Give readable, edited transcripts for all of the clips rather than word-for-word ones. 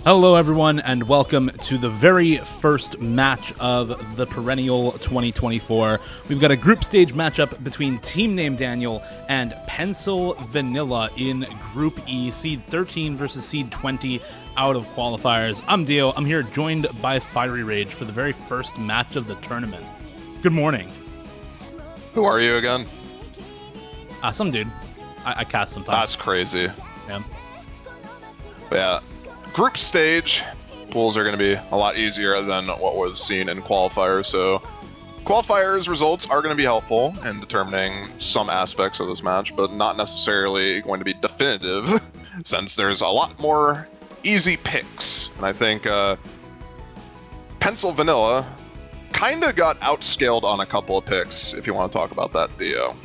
Hello everyone, and welcome to the very first match of the Perennial 2024. We've got a group stage matchup between Team Name Daniel and Pencil Vanilla in Group E, Seed 13 versus Seed 20 out of qualifiers. I'm Dio. I'm here joined by Fiery Rage for the very first match of the tournament. Good morning. Who are you again? Some dude. I cast sometimes. That's crazy. Yeah. But yeah. Group stage pools are going to be a lot easier than what was seen in qualifiers, so qualifiers results are going to be helpful in determining some aspects of this match, but not necessarily going to be definitive since there's a lot more easy picks. And I think Pencil Vanilla kind of got outscaled on a couple of picks, if you want to talk about that, Theo.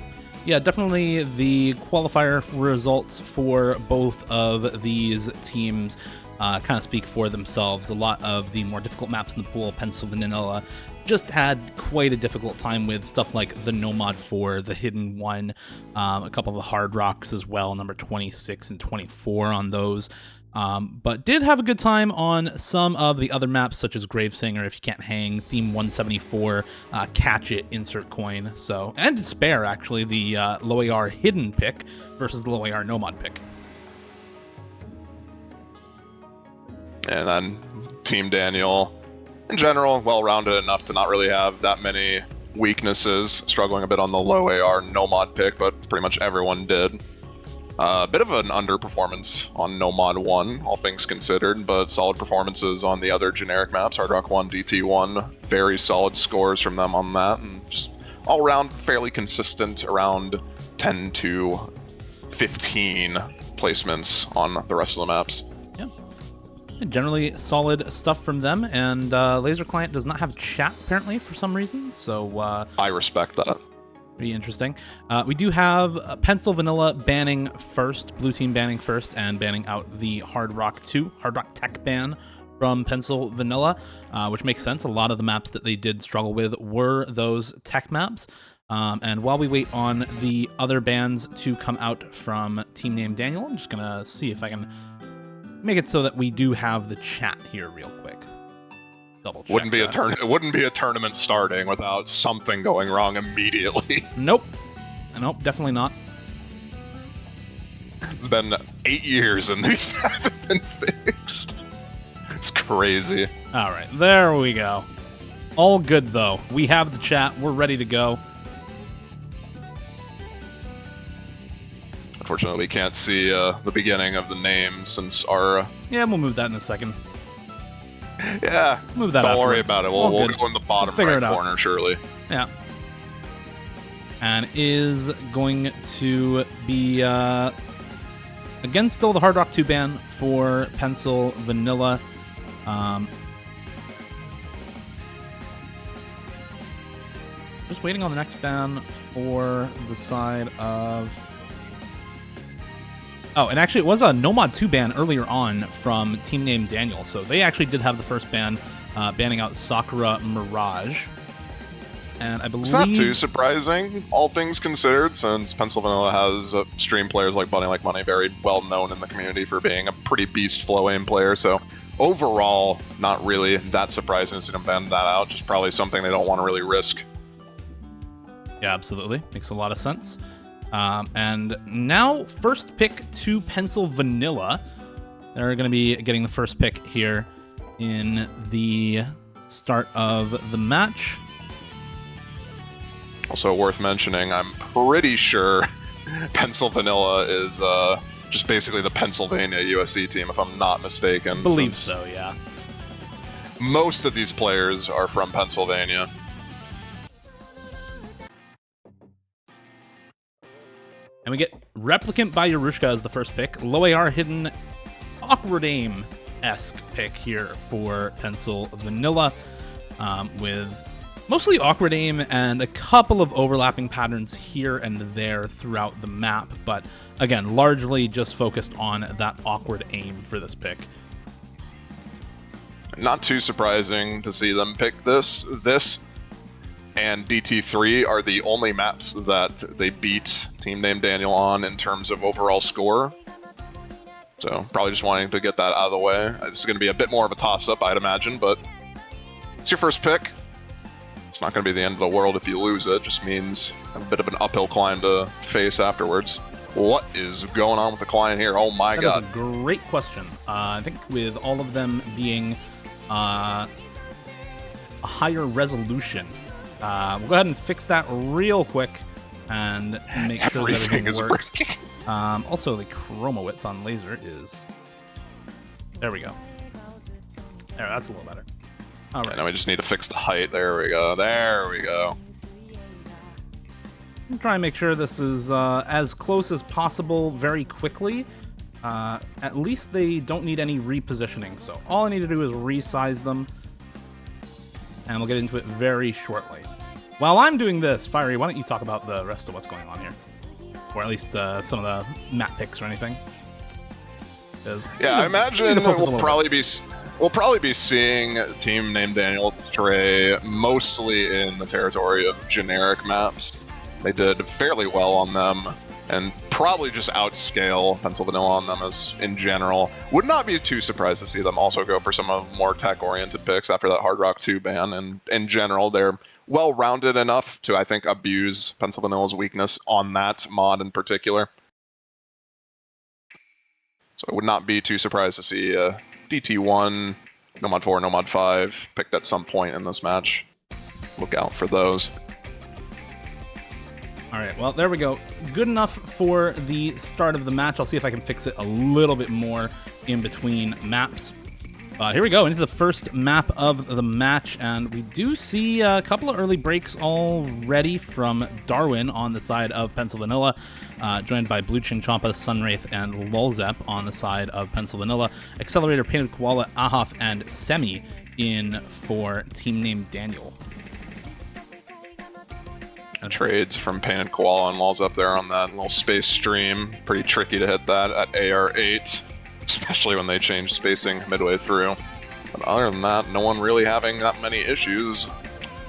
Yeah, definitely the qualifier results for both of these teams kind of speak for themselves. A lot of the more difficult maps in the pool, Pencil Vanilla just had quite a difficult time with stuff like the Nomad 4, the Hidden 1, a couple of the Hard Rocks as well, number 26 and 24 on those. But did have a good time on some of the other maps, such as Gravesinger, If You Can't Hang, Theme 174, Catch It, Insert Coin, so, and Spare, actually, the low AR Hidden pick versus the low AR Nomad pick. And then Team Daniel, in general, well-rounded enough to not really have that many weaknesses, struggling a bit on the low AR Nomad pick, but pretty much everyone did. A bit of an underperformance on Nomad 1, all things considered, but solid performances on the other generic maps, Hard Rock 1, DT 1, very solid scores from them on that, and just all around fairly consistent, around 10 to 15 placements on the rest of the maps. Yeah. Generally solid stuff from them, and Laser Client does not have chat, apparently, for some reason, so... I respect that. Pretty interesting. We do have Pencil Vanilla banning first, Blue Team banning first, and banning out the Hard Rock 2, Hard Rock Tech ban from Pencil Vanilla, which makes sense. A lot of the maps that they did struggle with were those tech maps. And while we wait on the other bans to come out from Team Name Daniel, I'm just going to see if I can make it so that we do have the chat here real quick. Wouldn't be it wouldn't be a tournament starting without something going wrong immediately. Nope, definitely not. It's been 8 years and these haven't been fixed. It's crazy. All right, there we go. All good though. We have the chat. We're ready to go. Unfortunately, we can't see the beginning of the name since our... Yeah, we'll move that in a second. Yeah, move that. Don't worry about it. We'll go in the bottom right corner, surely. Yeah. And is going to be, again, still the Hard Rock 2 ban for Pencil Vanilla. Just waiting on the next ban for the side of... Oh, and actually it was a No Mod 2 ban earlier on from team name Daniel. So they actually did have the first ban, banning out Sakura Mirage. And I believe... It's not too surprising, all things considered, since Pencil Vanilla has stream players like Bunny Like Money, very well known in the community for being a pretty beast flow aim player. So overall, not really that surprising to see them ban that out. Just probably something they don't want to really risk. Yeah, absolutely. Makes a lot of sense. And now, first pick to Pencil Vanilla. They're going to be getting the first pick here in the start of the match. Also worth mentioning, I'm pretty sure Pencil Vanilla is just basically the Pennsylvania USC team, if I'm not mistaken. Believe so, yeah. Most of these players are from Pennsylvania. And we get Replicant by Yarushka as the first pick. Low AR hidden awkward aim-esque pick here for Pencil Vanilla, with mostly awkward aim and a couple of overlapping patterns here and there throughout the map, but again, largely just focused on that awkward aim for this pick. Not too surprising to see them pick this. This and DT3 are the only maps that they beat team name Daniel on in terms of overall score. So probably just wanting to get that out of the way. This is going to be a bit more of a toss-up, I'd imagine, but it's your first pick. It's not going to be the end of the world if you lose it. Just means a bit of an uphill climb to face afterwards. What is going on with the client here? Oh my god. That's a great question. I think with all of them being a higher resolution, we'll go ahead and fix that real quick and make sure that everything is works. working. Also, the chroma width on laser is... There we go. There, that's a little better. All right. Now we just need to fix the height. There we go. There we go. I'm trying to make sure this is as close as possible very quickly. At least they don't need any repositioning. So all I need to do is resize them. And we'll get into it very shortly. While I'm doing this, Fiery, why don't you talk about the rest of what's going on here? Or at least some of the map picks or anything. Yeah, I imagine we'll probably be seeing a team named Daniel Trey mostly in the territory of generic maps. They did fairly well on them, and probably just outscale Pencil Vanilla on them as in general. Would not be too surprised to see them also go for some of more tech-oriented picks after that Hard Rock 2 ban, and in general, they're well-rounded enough to, I think, abuse Pencil Vanilla's weakness on that mod in particular. So I would not be too surprised to see DT1, No Mod 4, No Mod 5 picked at some point in this match. Look out for those. All right, well, there we go. Good enough for the start of the match. I'll see if I can fix it a little bit more in between maps. Here we go, into the first map of the match, and we do see a couple of early breaks already from Darwin on the side of Pencil Vanilla, joined by Blue Chin Champa, Sunwraith, and Lulzep on the side of Pencil Vanilla. Accelerator, Painted Koala, Ahaf, and Semi in for team name Daniel. Trades from Painted Koala and Lulzep there on that little space stream. Pretty tricky to hit that at AR8. Especially when they change spacing midway through. But other than that, no one really having that many issues.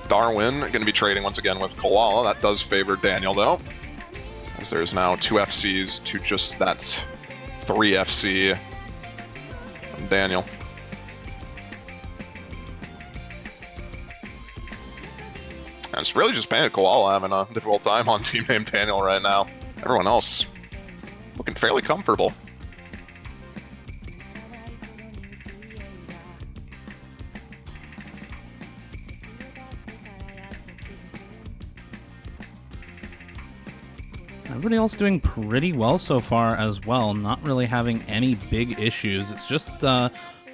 Darwin going to be trading once again with Koala. That does favor Daniel, though. As there's now 2 FCs to just that 3 FC from Daniel. And it's really just Painted Koala having a difficult time on team name Daniel right now. Everyone else looking fairly comfortable. Everybody else doing pretty well so far as well, not really having any big issues. It's just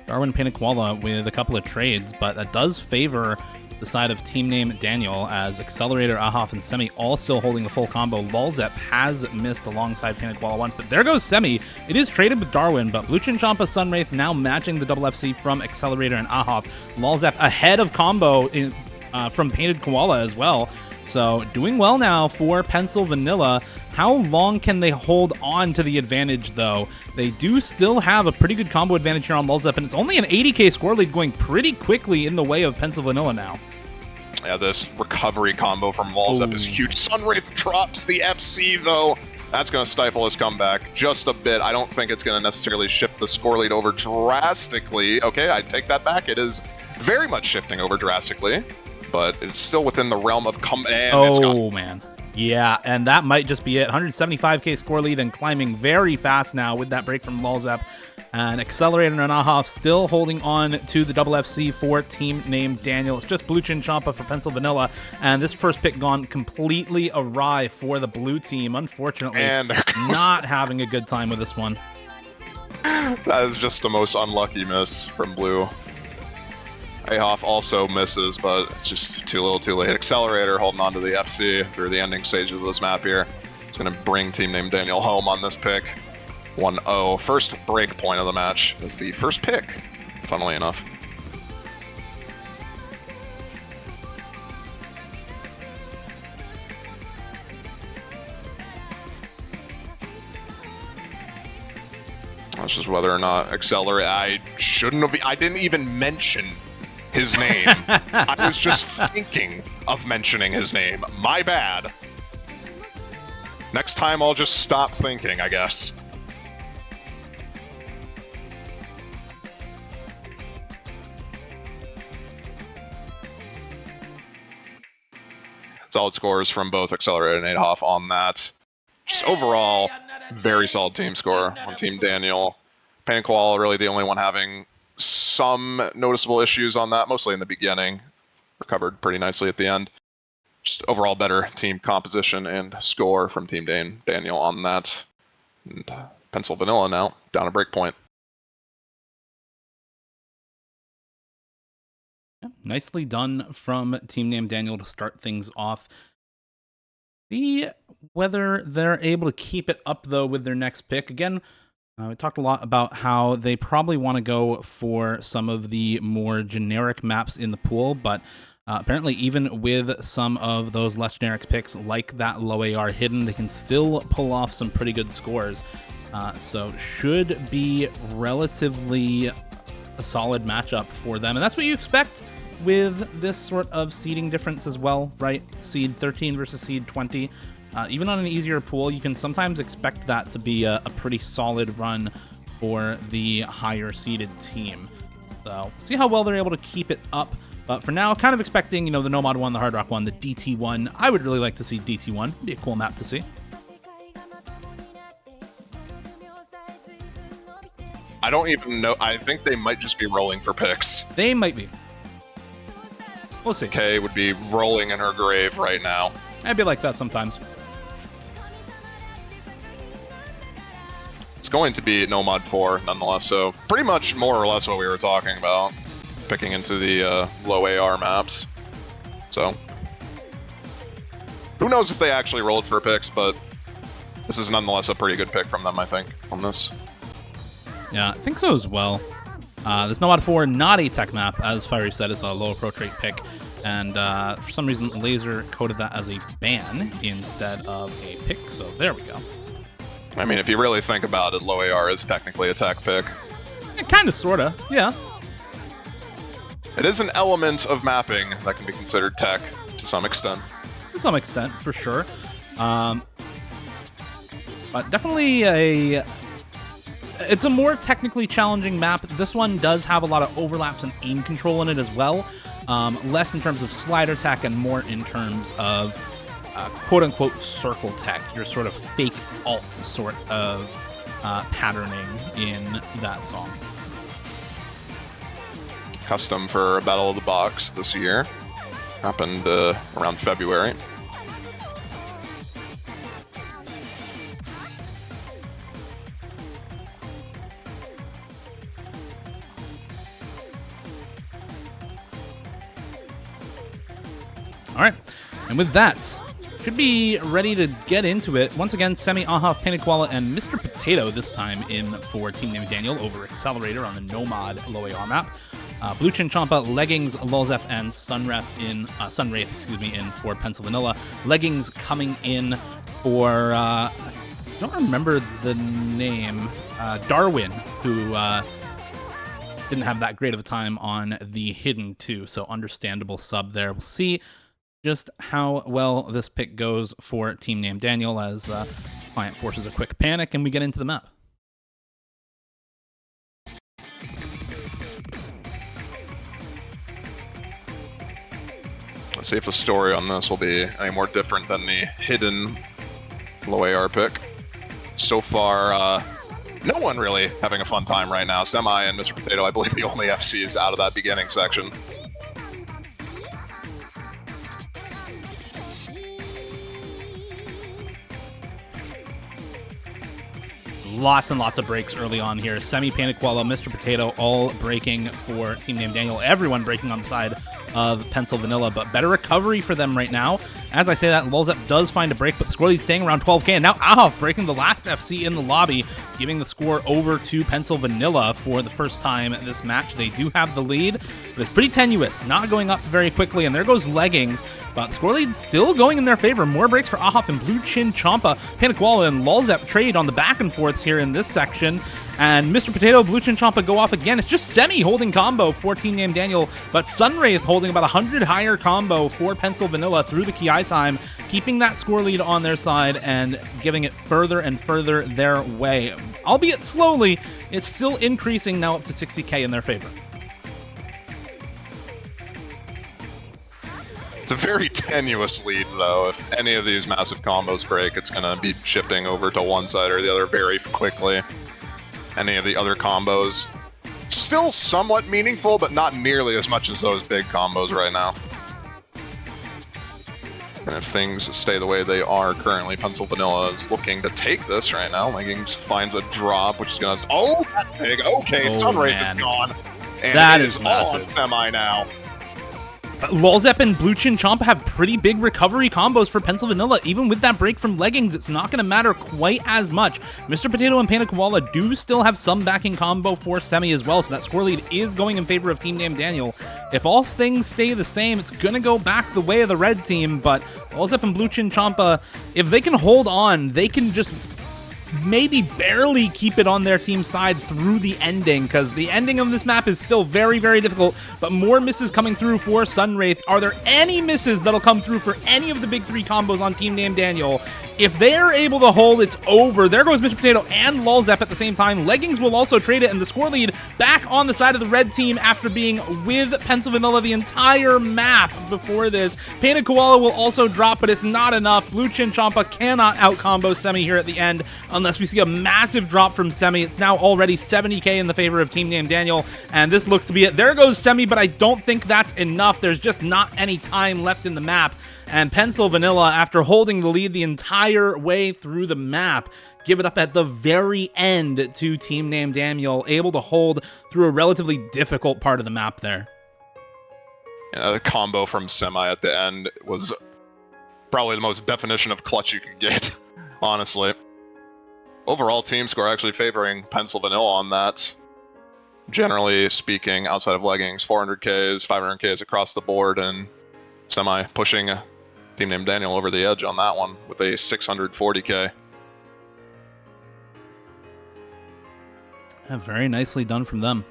Darwin Painted Koala with a couple of trades, but that does favor the side of team name Daniel, as Accelerator, Ahaf, and Semi all still holding the full combo. Lulzep has missed alongside Painted Koala once, but there goes Semi. It is traded with Darwin, but Blue Chin Champa Sunwraith now matching the double FC from Accelerator and Ahaf. Lulzep ahead of combo from Painted Koala as well. So doing well now for Pencil Vanilla. How long can they hold on to the advantage, though? They do still have a pretty good combo advantage here on Lulzep, and it's only an 80k score lead going pretty quickly in the way of Pencil Vanilla now. Yeah, this recovery combo from Lulzep is huge. Sunwraith drops the FC, though. That's going to stifle his comeback just a bit. I don't think it's going to necessarily shift the score lead over drastically. Okay, I take that back. It is very much shifting over drastically, but it's still within the realm of oh, man. Yeah, and that might just be it. 175k score lead and climbing very fast now with that break from Lulzep. And Accelerator and Ahaf still holding on to the double FC for team named Daniel. It's just Blue Chin Champa for Pencil Vanilla. And this first pick gone completely awry for the blue team. Unfortunately, and not having a good time with this one. That is just the most unlucky miss from blue. Ahaf also misses, but it's just too little too late. Accelerator holding on to the FC through the ending stages of this map here. It's going to bring team named Daniel home on this pick. 1-0. First break point of the match is the first pick, funnily enough. That's just whether or not Accelerate. I shouldn't have. I didn't even mention his name. I was just thinking of mentioning his name. My bad. Next time I'll just stop thinking, I guess. Solid scores from both Accelerator and Ahaf on that. Just overall, very solid team score on Team Daniel. Painted Koala really the only one having some noticeable issues on that, mostly in the beginning. Recovered pretty nicely at the end. Just overall better team composition and score from Team Daniel on that. And Pencil Vanilla now down a break point. Yeah, nicely done from team named Daniel to start things off. See whether they're able to keep it up, though, with their next pick. Again, we talked a lot about how they probably want to go for some of the more generic maps in the pool, but apparently even with some of those less generic picks, like that low AR hidden, they can still pull off some pretty good scores. So should be relatively a solid matchup for them. And that's what you expect with this sort of seeding difference as well, right? Seed 13 versus seed 20. Even on an easier pool, you can sometimes expect that to be a pretty solid run for the higher seeded team. So see how well they're able to keep it up. But for now, kind of expecting, the Nomad one, the Hard Rock one, the DT one. I would really like to see DT one. Be a cool map to see. I don't even know. I think they might just be rolling for picks. They might be. We'll see. Kay would be rolling in her grave right now. I'd be like that sometimes. It's going to be Nomad 4 nonetheless, so pretty much more or less what we were talking about. Picking into the low AR maps. So who knows if they actually rolled for picks, but this is nonetheless a pretty good pick from them, I think, on this. Yeah, I think so as well. This Nomad 4, not a tech map, as Fiery said, is a low pro trait pick. And for some reason, Laser coded that as a ban instead of a pick, so there we go. I mean, if you really think about it, low AR is technically a tech pick. Kind of, sort of, yeah. It is an element of mapping that can be considered tech to some extent. To some extent, for sure. But definitely it's a more technically challenging map. This one does have a lot of overlaps and aim control in it as well. Less in terms of slider tech and more in terms of quote-unquote circle tech, your sort of fake alt sort of patterning in that song. Custom for Battle of the Box this year. Happened around February. And with that, should be ready to get into it. Once again, Semi, Ahaf, Paniquala, and Mr. Potato this time in for Team Name Daniel over Accelerator on the Nomad low AR map. Blue Chin Champa, Leggings, Lulzep, and Sunwraith in for Pencil Vanilla. Leggings coming in for I don't remember the name, Darwin, who didn't have that great of a time on the Hidden 2, so understandable sub there. We'll see just how well this pick goes for Team Name Daniel as client forces a quick panic and we get into the map. Let's see if the story on this will be any more different than the Hidden low AR pick. So far, no one really having a fun time right now. Semi and Mr. Potato, I believe, the only FCs out of that beginning section. Lots and lots of breaks early on here. Semi, Paniquala, Mr. Potato all breaking for Team Name Daniel. Everyone breaking on the side of Pencil Vanilla, but better recovery for them right now. As I say that, Lulzep does find a break, but the score lead staying around 12k, and now Ahaf breaking the last FC in the lobby, giving the score over to Pencil Vanilla for the first time this match. They do have the lead, but it's pretty tenuous, not going up very quickly, and there goes Leggings, but the score lead's still going in their favor. More breaks for Ahaf and Blue Chin Champa. Paniquala and Lulzep trade on the back and forths here in this section. And Mr. Potato, Blue Chin Champa go off again. It's just Semi holding combo for Team Name Daniel, but Sunwraith holding about 100 higher combo for Pencil Vanilla through the Ki time, keeping that score lead on their side and giving it further and further their way. Albeit slowly, it's still increasing now up to 60k in their favor. It's a very tenuous lead, though. If any of these massive combos break, it's going to be shifting over to one side or the other very quickly. Any of the other combos, still somewhat meaningful, but not nearly as much as those big combos right now. And if things stay the way they are currently, Pencil Vanilla is looking to take this right now. Leggings finds a drop, which is going to... Oh, that's big. Okay, Sunwraith is gone. And that it is massive. All Semi now. Lulzep and Blue Chin Champa have pretty big recovery combos for Pencil Vanilla. Even with that break from Leggings, it's not going to matter quite as much. Mr. Potato and Paniquala do still have some backing combo for Semi as well, so that score lead is going in favor of Team Name Daniel. If all things stay the same, it's going to go back the way of the red team, but Lulzep and Blue Chin Champa, if they can hold on, they can just maybe barely keep it on their team's side through the ending, because the ending of this map is still very, very difficult, but more misses coming through for Sunwraith. Are there any misses that'll come through for any of the big three combos on Team Name Daniel? If they are able to hold, it's over. There goes Mr. Potato and Lulzep at the same time. Leggings will also trade it, and the score lead back on the side of the red team after being with Pencil Vanilla the entire map before this. Paniquala will also drop, but it's not enough. Blue Chin Champa cannot out-combo Semi here at the end unless we see a massive drop from Semi. It's now already 70k in the favor of Team Name Daniel, and this looks to be it. There goes Semi, but I don't think that's enough. There's just not any time left in the map. And Pencil Vanilla, after holding the lead the entire way through the map, give it up at the very end to Team Name Daniel, able to hold through a relatively difficult part of the map there. Yeah, the combo from Semi at the end was probably the most definition of clutch you could get, honestly. Overall team score actually favoring Pencil Vanilla on that. Generally speaking, outside of Leggings, 400Ks, 500Ks across the board, and Semi pushing Team Name Daniel over the edge on that one with a 640k. Yeah, very nicely done from them.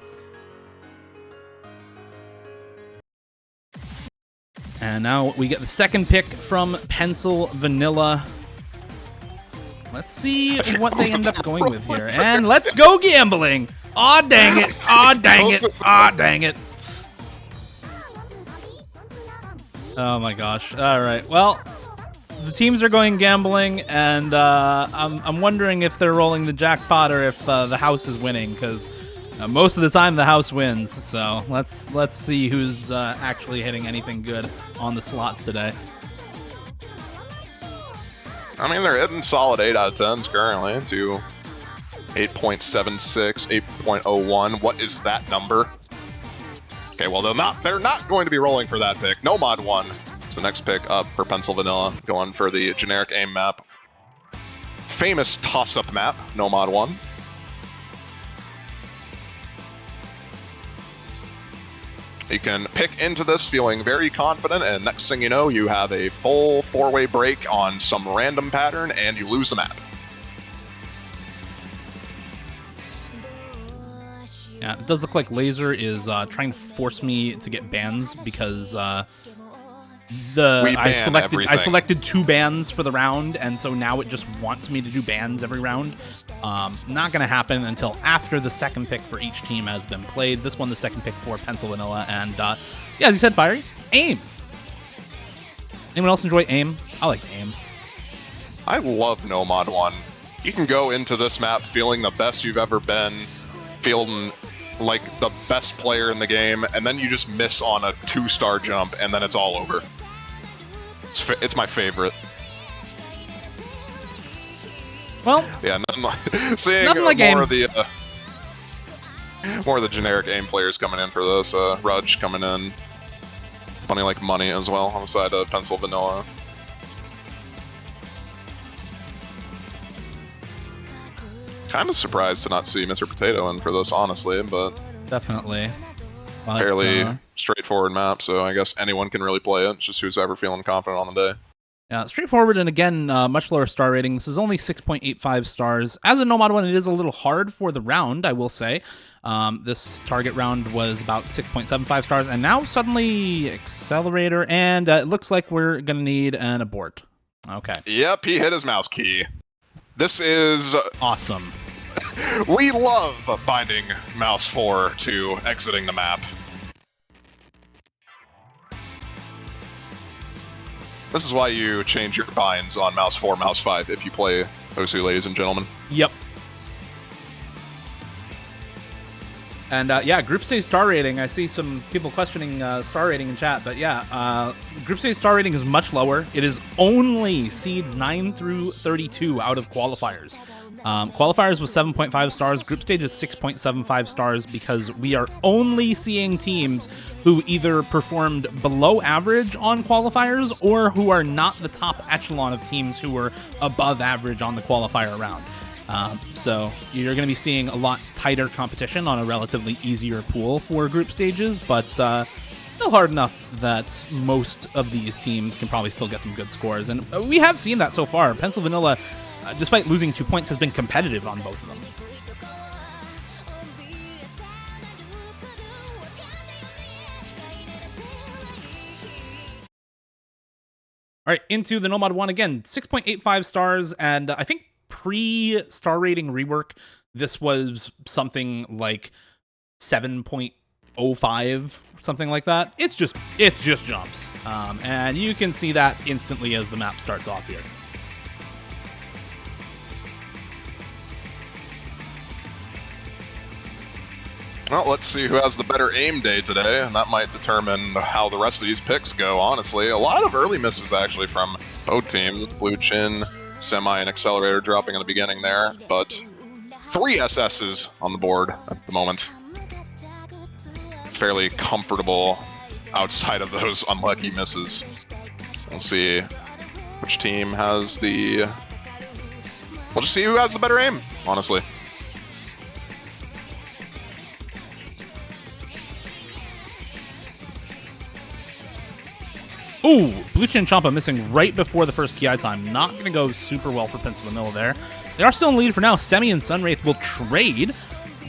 And now we get the second pick from Pencil Vanilla. Let's see what they end up going with here. And let's go gambling! Aw, dang it! Aw, dang it! Aw, dang it! Oh my gosh. Alright, well, the teams are going gambling, and I'm wondering if they're rolling the jackpot or if the house is winning, because most of the time the house wins. So let's see who's actually hitting anything good on the slots today. I mean, they're hitting solid 8 out of 10s currently to 8.76, 8.01. What is that number? Okay, well, they're not going to be rolling for that pick. Nomad won. It's the next pick up for Pennsylvania, going for the generic aim map. Famous toss-up map, No Mod 1. You can pick into this feeling very confident, and next thing you know, you have a full 4-way break on some random pattern, and you lose the map. Yeah, it does look like Laser is trying to force me to get bans because I selected 2 bans for the round, and so now it just wants me to do bans every round. Not going to happen until after the second pick for each team has been played. This one, the second pick for Pennsylvania, and yeah, as you said, Fiery, aim. Anyone else enjoy aim? I like aim. I love No Mod 1. You can go into this map feeling the best you've ever been, feeling like the best player in the game, and then you just miss on a 2-star jump, and then it's all over. It's my favorite. Well, yeah, seeing nothing like more of the generic aim players coming in for this. Rudge coming in, funny like money as well on the side of Pennsylvania. Kind of surprised to not see Mr. Potato in for this, honestly, but definitely. But, fairly straightforward map, so I guess anyone can really play it. It's just who's ever feeling confident on the day. Yeah, straightforward, and again, much lower star rating. This is only 6.85 stars. As a No Mod 1, it is a little hard for the round, I will say. This target round was about 6.75 stars, and now suddenly Accelerator, and it looks like we're going to need an abort. Okay. Yep, he hit his mouse key. This is awesome. We love binding mouse 4 to exiting the map. This is why you change your binds on mouse 4, mouse 5 if you play Osu, ladies and gentlemen. Yep. And yeah, group stage star rating. I see some people questioning star rating in chat, but yeah, group stage star rating is much lower. It is only seeds 9 through 32 out of qualifiers. Qualifiers was 7.5 stars. Group stage is 6.75 stars because we are only seeing teams who either performed below average on qualifiers or who are not the top echelon of teams who were above average on the qualifier round. So you're going to be seeing a lot tighter competition on a relatively easier pool for group stages, but still hard enough that most of these teams can probably still get some good scores. And we have seen that so far. Pennsylvania, despite losing 2 points, has been competitive on both of them. All right, into the No Mod 1 again, 6.85 stars, and I think pre-star rating rework, this was something like 7.05, something like that. It's just jumps, and you can see that instantly as the map starts off here. Well, let's see who has the better aim day today, and that might determine how the rest of these picks go, honestly. A lot of early misses, actually, from both teams. Blue Chin, Semi, and Accelerator dropping in the beginning there, but 3 SSs on the board at the moment. Fairly comfortable outside of those unlucky misses. We'll see which team has the... We'll just see who has the better aim, honestly. Ooh, Blue Chin Champa missing right before the first KI time. Not going to go super well for Pennsylvania there. They are still in the lead for now. Semi and Sunwraith will trade.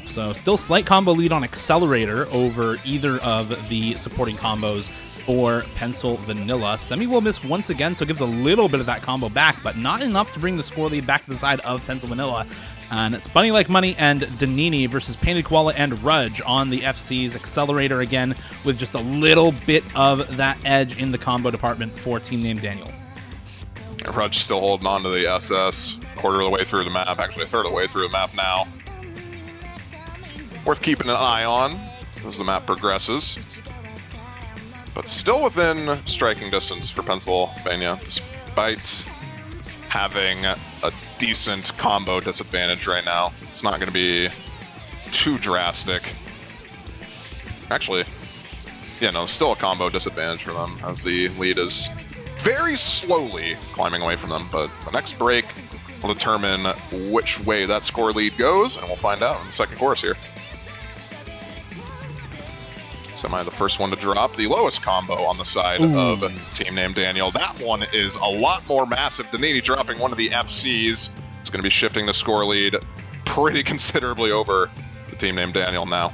So still slight combo lead on Accelerator over either of the supporting combos for Pennsylvania. Semi will miss once again, so it gives a little bit of that combo back, but not enough to bring the score lead back to the side of Pennsylvania. And it's Bunny Like Money and Danini versus Painted Koala and Rudge on the FC's. Accelerator again with just a little bit of that edge in the combo department for team name Daniel. Rudge still holding on to the SS, quarter of the way through the map, actually a third of the way through the map now. Worth keeping an eye on as the map progresses. But still within striking distance for Pennsylvania, despite having a decent combo disadvantage right now. It's not going to be too drastic. Actually, still a combo disadvantage for them as the lead is very slowly climbing away from them. But the next break will determine which way that score lead goes, and we'll find out in the second course here. Semi the first one to drop, the lowest combo on the side of team named Daniel. That one is a lot more massive. Danini dropping one of the FCs. It's going to be shifting the score lead pretty considerably over the team named Daniel now.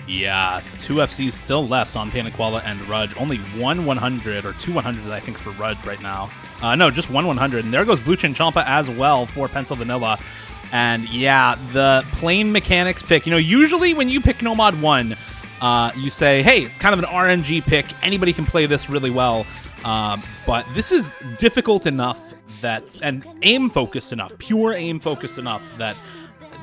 Yeah, 2 FCs still left on Paniquala and Rudge. Only one 100, or 2 100s, I think, for Rudge right now. No, just one 100. And there goes Blue Chinchampa as well for Pencil Vanilla. And yeah, the plane mechanics pick. Usually when you pick Nomad 1, you say, hey, it's kind of an RNG pick. Anybody can play this really well. But this is difficult enough and aim-focused enough, pure aim-focused enough that,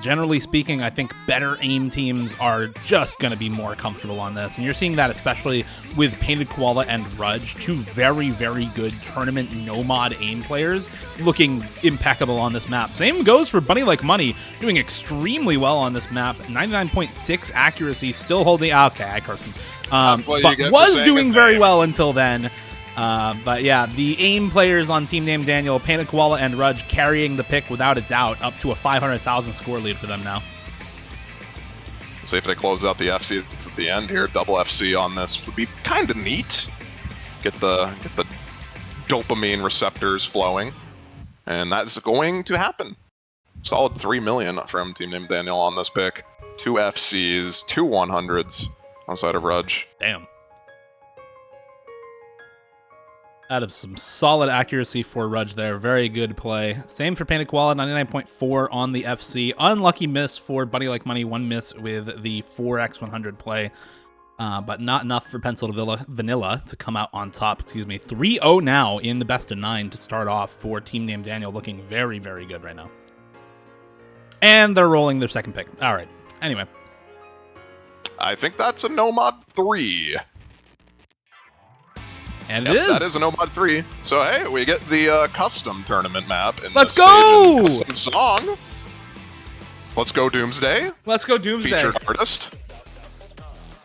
generally speaking, I think better aim teams are just going to be more comfortable on this. And you're seeing that especially with Painted Koala and Rudge, 2 very, very good tournament no-mod aim players looking impeccable on this map. Same goes for Bunny Like Money, doing extremely well on this map. 99.6 accuracy, still holding... Okay, I cursed him. But was doing very well until then. But yeah, the aim players on team named Daniel, Painted Koala and Rudge carrying the pick without a doubt, up to a 500,000 score lead for them now. See if they close out the FC at the end here. Double FC on this would be kind of neat. Get the dopamine receptors flowing, and that's going to happen. Solid 3 million from team named Daniel on this pick. 2 FCs, 2 100s on the side of Rudge. Damn. Out of some solid accuracy for Rudge there. Very good play. Same for Painted Koala, 99.4 on the FC. Unlucky miss for Bunny Like Money. 1 miss with the 4x100 play. But not enough for Pencil Vanilla to come out on top. 3-0 now in the best of 9 to start off for team named Daniel. Looking very, very good right now. And they're rolling their second pick. All right. Anyway. I think that's a Nomad 3. And it is. That is an Nomad 3. So, hey, we get the custom tournament map in Let's the go! Stage and custom song. Let's go Doomsday. Let's go Doomsday. Featured artist.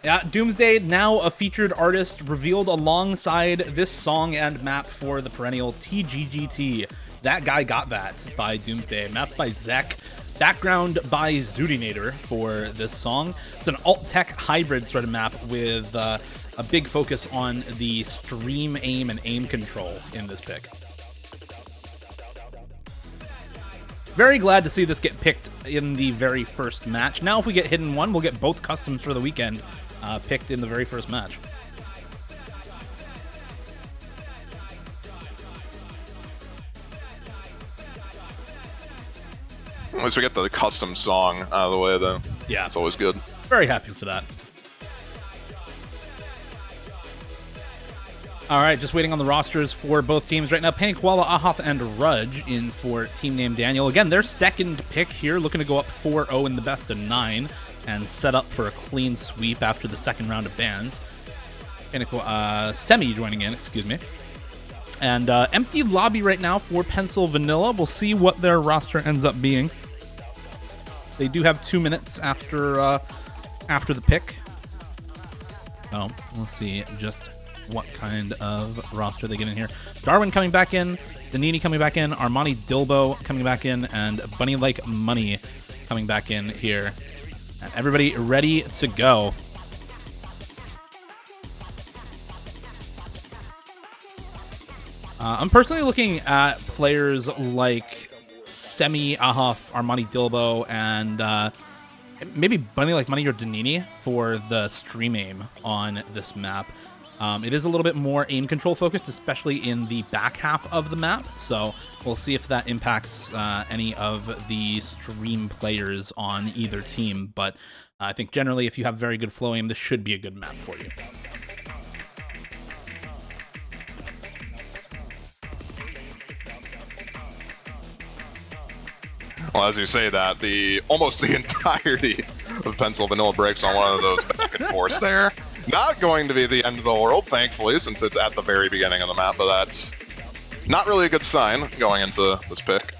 Yeah, Doomsday, now a featured artist, revealed alongside this song and map for the Perennial TGGT. That guy got that by Doomsday. Map by Zek. Background by Zoodinator for this song. It's an alt-tech hybrid sort of map with... a big focus on the stream aim and aim control in this pick. Very glad to see this get picked in the very first match. Now if we get Hidden 1, we'll get both customs for the weekend picked in the very first match. At least we get the custom song out of the way, though. Yeah. It's always good. Very happy for that. All right, just waiting on the rosters for both teams right now. Painted Koala, Ahaf, and Rudge in for team named Daniel. Again, their second pick here, looking to go up 4-0 in the best of 9 and set up for a clean sweep after the second round of bans. Semi joining in, excuse me. And empty lobby right now for Pencil Vanilla. We'll see what their roster ends up being. They do have 2 minutes after the pick. So we'll see just what kind of roster they get in here. Darwin coming back in, Danini coming back in, Armani Dilbo coming back in, and Bunny Like Money coming back in here. And everybody ready to go. I'm personally looking at players like Semi, Ahaf, Armani Dilbo, and maybe Bunny Like Money or Danini for the stream aim on this map. It is a little bit more aim control focused, especially in the back half of the map, so we'll see if that impacts any of the stream players on either team, but I think generally if you have very good flow aim, this should be a good map for you. Well, as you say that, almost the entirety of Pencil Vanilla breaks on one of those back and forths there. Not going to be the end of the world, thankfully, since it's at the very beginning of the map, but that's not really a good sign going into this pick.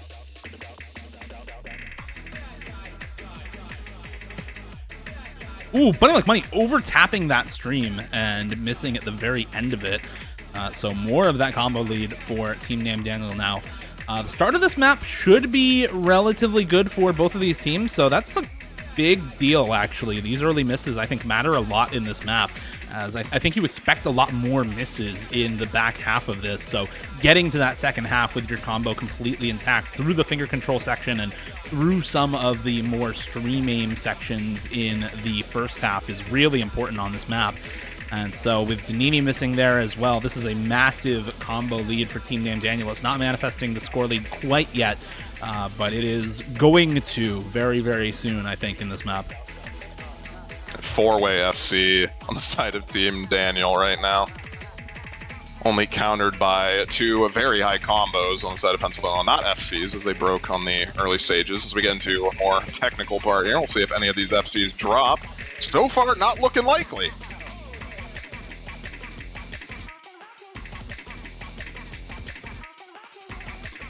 Ooh, Bunny Like Money over-tapping that stream and missing at the very end of it. So more of that combo lead for Team Nam Daniel now. The start of this map should be relatively good for both of these teams, so that's a big deal, actually. These early misses, I think, matter a lot in this map, as I think you expect a lot more misses in the back half of this, so getting to that second half with your combo completely intact through the finger control section and through some of the more stream aim sections in the first half is really important on this map. And so with Danini missing there as well, this is a massive combo lead for Team Nam Daniel. It's not manifesting the score lead quite yet, but it is going to very, very soon, I think, in this map. Four-way FC on the side of Team Daniel right now. Only countered by two very high combos on the side of Pennsylvania, not FCs, as they broke on the early stages. As we get into a more technical part here, we'll see if any of these FCs drop. So far, not looking likely.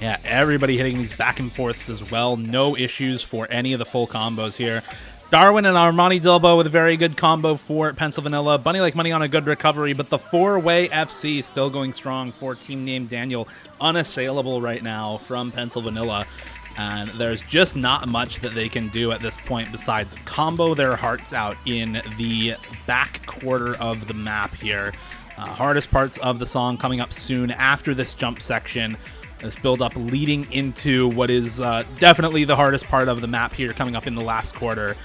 Yeah, everybody hitting these back and forths as well. No issues for any of the full combos here. Darwin and Armani Dilbo with a very good combo for Pencil Vanilla. Bunny Like Money on a good recovery, but the four-way FC still going strong for Team Name Daniel. Unassailable right now from Pencil Vanilla. And there's just not much that they can do at this point besides combo their hearts out in the back quarter of the map here. Hardest parts of the song coming up soon after this jump section. This build-up leading into what is definitely the hardest part of the map here coming up in the last quarter.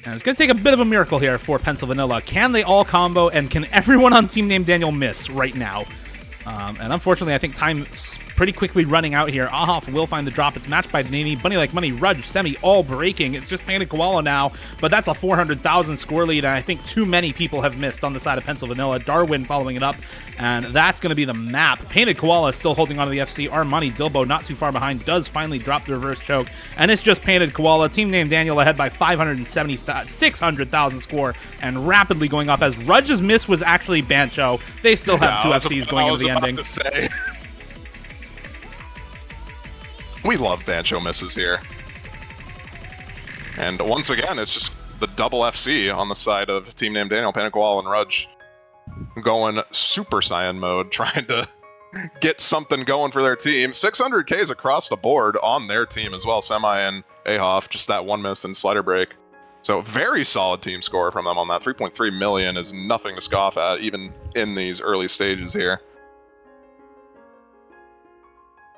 And it's going to take a bit of a miracle here for Pencil Vanilla. Can they all combo, and can everyone on Team Name Daniel miss right now? And unfortunately, I think time's pretty quickly running out here. Ahoff will find the drop. It's matched by Danini. Bunny Like Money, Rudge, Semi, all breaking. It's just Painted Koala now, but that's a 400,000 score lead, and I think too many people have missed on the side of Pencil Vanilla. Darwin following it up, and that's going to be the map. Painted Koala is still holding on to the FC. Armani Dilbo not too far behind, does finally drop the reverse choke, and it's just Painted Koala. Team Name Daniel ahead by 600,000 score, and rapidly going up as Rudge's miss was actually Bancho. They still have two FCs going into the ending. To say. We love Bancho misses here. And once again, it's just the double FC on the side of Team Name Daniel, Panikwal, and Rudge going Super Saiyan mode, trying to get something going for their team. 600Ks across the board on their team as well. Semi and Ahoff, just that one miss and slider break. So very solid team score from them on that. 3.3 million is nothing to scoff at, even in these early stages here.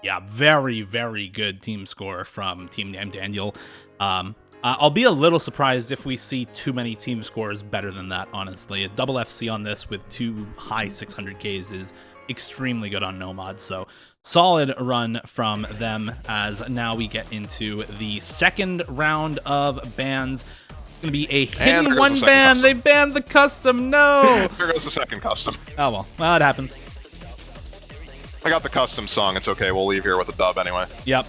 Yeah, very, very good team score from Team Name Daniel. I'll be a little surprised if we see too many team scores better than that, honestly. A double FC on this with two high 600Ks is extremely good on Nomad, so solid run from them as now we get into the second round of bans. It's going to be a hidden one ban. They banned the custom. No! There goes the second custom. Oh, well, it happens. I got the custom song. It's okay. We'll leave here with a dub anyway. Yep.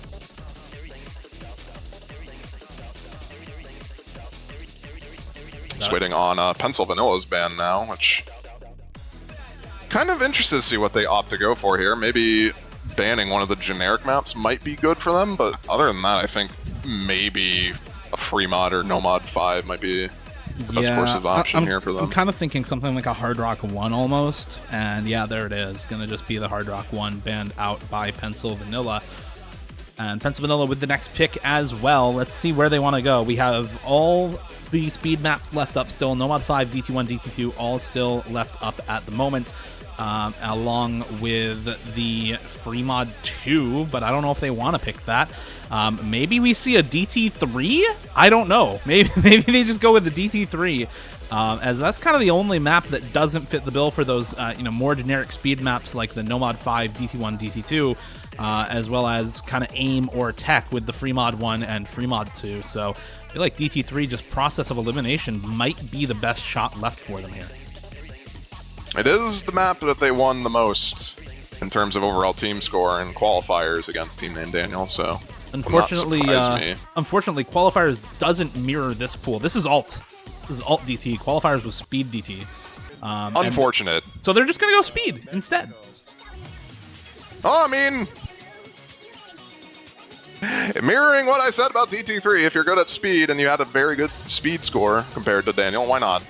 Just waiting on Pencil Vanilla's ban now, which kind of interested to see what they opt to go for here. Maybe banning one of the generic maps might be good for them, but other than that, I think maybe a free mod or no mod 5 might be the best course of option here for them. I'm kind of thinking something like a Hard Rock 1 almost, and yeah, there it is. Gonna just be the Hard Rock 1 banned out by Pencil Vanilla. And Pencil Vanilla with the next pick as well. Let's see where they want to go. We have all the speed maps left up still. Nomad 5, DT1, DT2, all still left up at the moment. Along with the free mod 2, but I don't know if they want to pick that. Maybe we see a DT3? I don't know. Maybe they just go with the DT3, as that's kind of the only map that doesn't fit the bill for those more generic speed maps like the Nomad 5, DT1, DT2, as well as kind of aim or tech with the free mod 1 and free mod 2. So I feel like DT3, just process of elimination, might be the best shot left for them here. It is the map that they won the most in terms of overall team score and qualifiers against Team Name Daniel, so unfortunately, qualifiers doesn't mirror this pool. This is alt. This is alt DT. Qualifiers was speed DT. Unfortunate. So they're just going to go speed instead. Oh, I mean, Mirroring what I said about DT3, if you're good at speed and you had a very good speed score compared to Daniel, why not?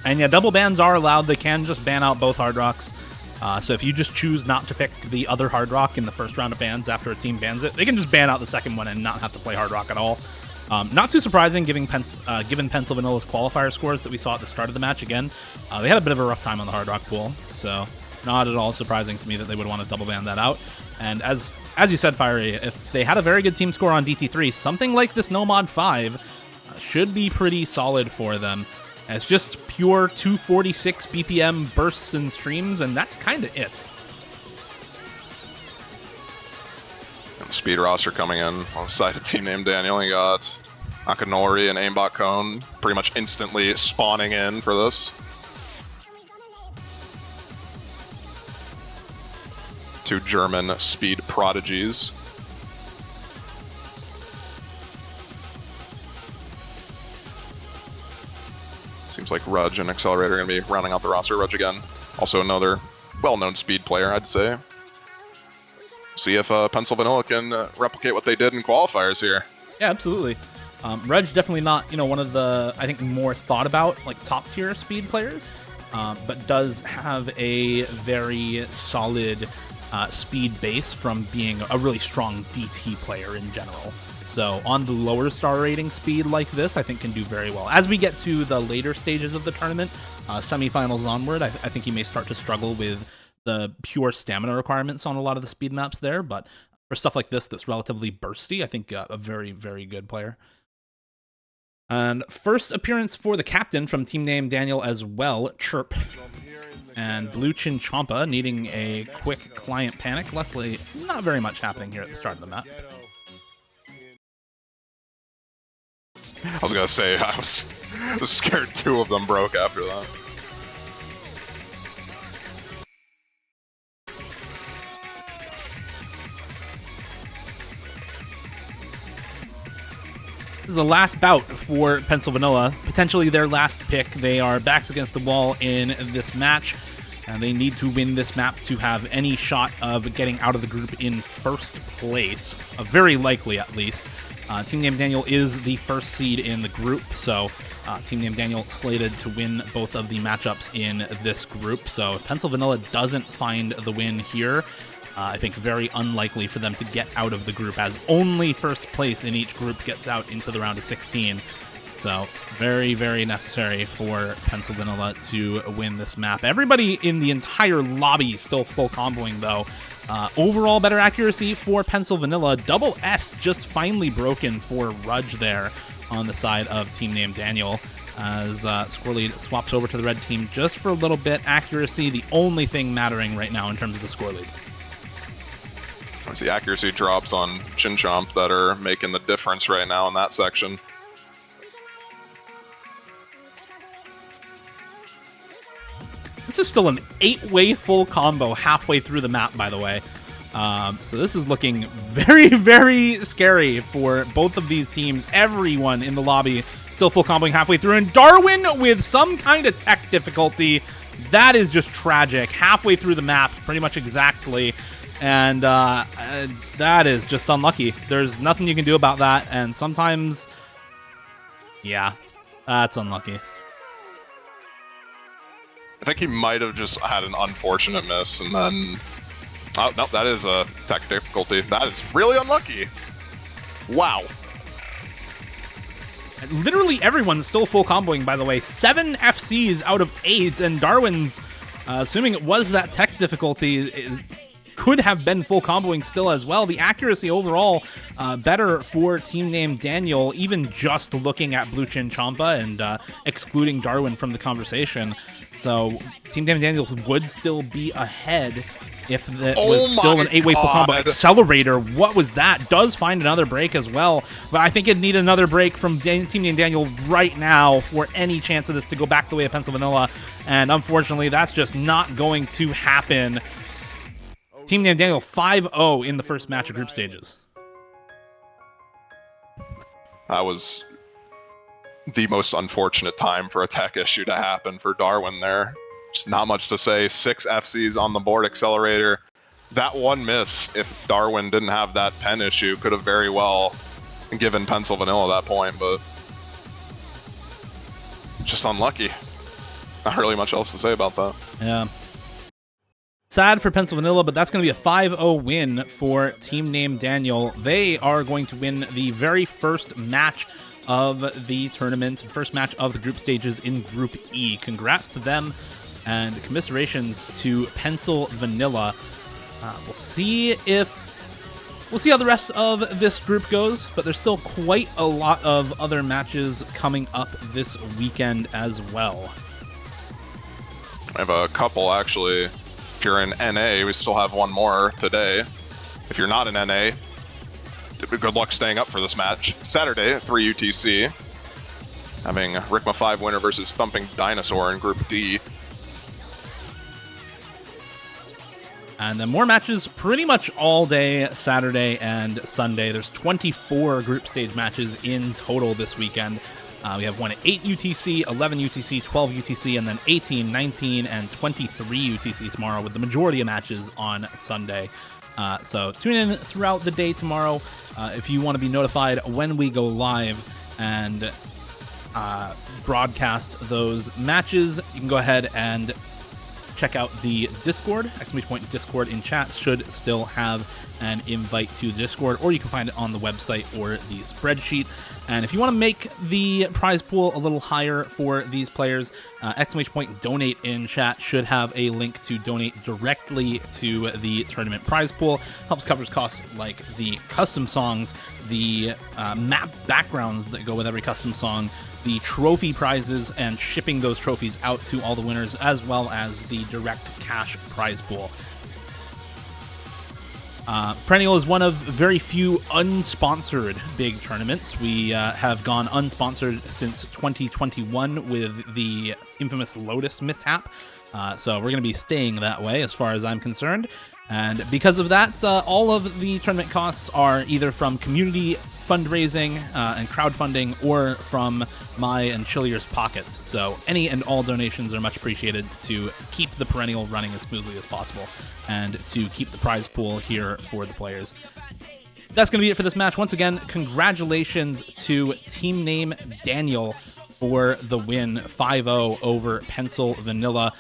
And yeah, double bans are allowed. They can just ban out both Hard Rocks. So if you just choose not to pick the other Hard Rock in the first round of bans after a team bans it, they can just ban out the second one and not have to play Hard Rock at all. Not too surprising, given Pencil Vanilla's qualifier scores that we saw at the start of the match. Again, they had a bit of a rough time on the Hard Rock pool, so not at all surprising to me that they would want to double ban that out. And as you said, Fiery, if they had a very good team score on DT3, something like this No Mod 5 should be pretty solid for them. It's just pure 246 BPM bursts and streams, and that's kind of it. And the speed roster coming in on the side of Team Name Daniel. You got Akanori and Aimbot Cone pretty much instantly spawning in for this. Two German speed prodigies. Seems like Rudge and Accelerator are going to be rounding out the roster. Rudge again, also another well-known speed player, I'd say. See if Pencil Vanilla can replicate what they did in qualifiers here. Yeah, absolutely. Rudge definitely not, one of the, I think, more thought about, like, top-tier speed players, but does have a very solid speed base from being a really strong DT player in general. So on the lower star rating speed like this, I think can do very well. As we get to the later stages of the tournament, semifinals onward, I think he may start to struggle with the pure stamina requirements on a lot of the speed maps there. But for stuff like this that's relatively bursty, I think a very, very good player. And first appearance for the captain from Team Name Daniel as well, Chirp. And Blue Chin Champa needing a quick client panic. Leslie, not very much happening here at the start of the map. I was gonna say, I was scared two of them broke after that. This is the last bout for Pencil Vanilla, potentially their last pick. They are backs against the wall in this match, and they need to win this map to have any shot of getting out of the group in first place, very likely at least. Team Name Daniel is the first seed in the group, so Team Name Daniel slated to win both of the matchups in this group. So if Pencil Vanilla doesn't find the win here, I think very unlikely for them to get out of the group, as only first place in each group gets out into the round of 16. So very, very necessary for Pencil Vanilla to win this map. Everybody in the entire lobby still full comboing, though. Overall better accuracy for Pencil Vanilla. Double S just finally broken for Rudge there on the side of Team Name Daniel, as Score Lead swaps over to the red team just for a little bit. Accuracy, the only thing mattering right now in terms of the score lead. It's the accuracy drops on Chinchomp that are making the difference right now in that section. This is still an 8-way full combo halfway through the map, by the way. So this is looking very, very scary for both of these teams. Everyone in the lobby still full comboing halfway through. And Darwin with some kind of tech difficulty. That is just tragic. Halfway through the map, pretty much exactly. And that is just unlucky. There's nothing you can do about that. And sometimes, yeah, that's unlucky. I think he might have just had an unfortunate miss, and then... Oh, no, that is a tech difficulty. That is really unlucky. Wow. Literally everyone's still full comboing, by the way. 7 FCs out of 8, and Darwin's, assuming it was that tech difficulty, could have been full comboing still as well. The accuracy overall better for Team Name Daniel, even just looking at Blue Chin Champa and excluding Darwin from the conversation. So Team Name Daniel would still be ahead if it was still an 8-way full combo. Accelerator, what was that? Does find another break as well, but I think it'd need another break from Team Name Daniel right now for any chance of this to go back the way of Pencil Vanilla, and unfortunately that's just not going to happen. Team Name Daniel 5-0 in the first match of group stages. That was the most unfortunate time for a tech issue to happen for Darwin there. Just not much to say. 6 FCs on the board. Accelerator. That one miss, if Darwin didn't have that pen issue, could have very well given Pencil Vanilla that point, but just unlucky. Not really much else to say about that. Yeah. Sad for Pencil Vanilla, but that's going to be a 5-0 win for team name Daniel. They are going to win the very first match of the tournament, first match of the group stages in Group E. Congrats to them, and commiserations to Pencil Vanilla. We'll see how the rest of this group goes, but there's still quite a lot of other matches coming up this weekend as well. I have a couple, actually. If you're in NA, we still have one more today. If you're not in NA, good luck staying up for this match. Saturday, 3 UTC. Having Rikma 5 winner versus Thumping Dinosaur in Group D. And then more matches pretty much all day, Saturday and Sunday. There's 24 group stage matches in total this weekend. We have one at 8 UTC, 11 UTC, 12 UTC, and then 18, 19, and 23 UTC tomorrow, with the majority of matches on Sunday. So tune in throughout the day tomorrow if you want to be notified when we go live and broadcast those matches. You can go ahead and check out the Discord. !Discord in chat should still have an invite to Discord, or you can find it on the website or the spreadsheet. And if you want to make the prize pool a little higher for these players, !Donate in chat should have a link to donate directly to the tournament prize pool. Helps covers costs like the custom songs, the map backgrounds that go with every custom song, the trophy prizes, and shipping those trophies out to all the winners, as well as the direct cash prize pool. Perennial is one of very few unsponsored big tournaments. We have gone unsponsored since 2021 with the infamous Lotus mishap. So we're going to be staying that way as far as I'm concerned. And because of that, all of the tournament costs are either from community fundraising and crowdfunding, or from my and Chillier's pockets. So any and all donations are much appreciated to keep the Perennial running as smoothly as possible and to keep the prize pool here for the players. That's going to be it for this match. Once again, congratulations to team name Daniel for the win 5-0 over Pencil Vanilla.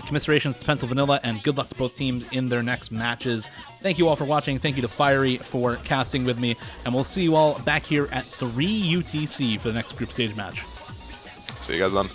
Commiserations to Pencil Vanilla, and good luck to both teams in their next matches. Thank you all for watching. Thank you to Fiery for casting with me, and we'll see you all back here at 3 UTC for the next group stage match. See you guys then.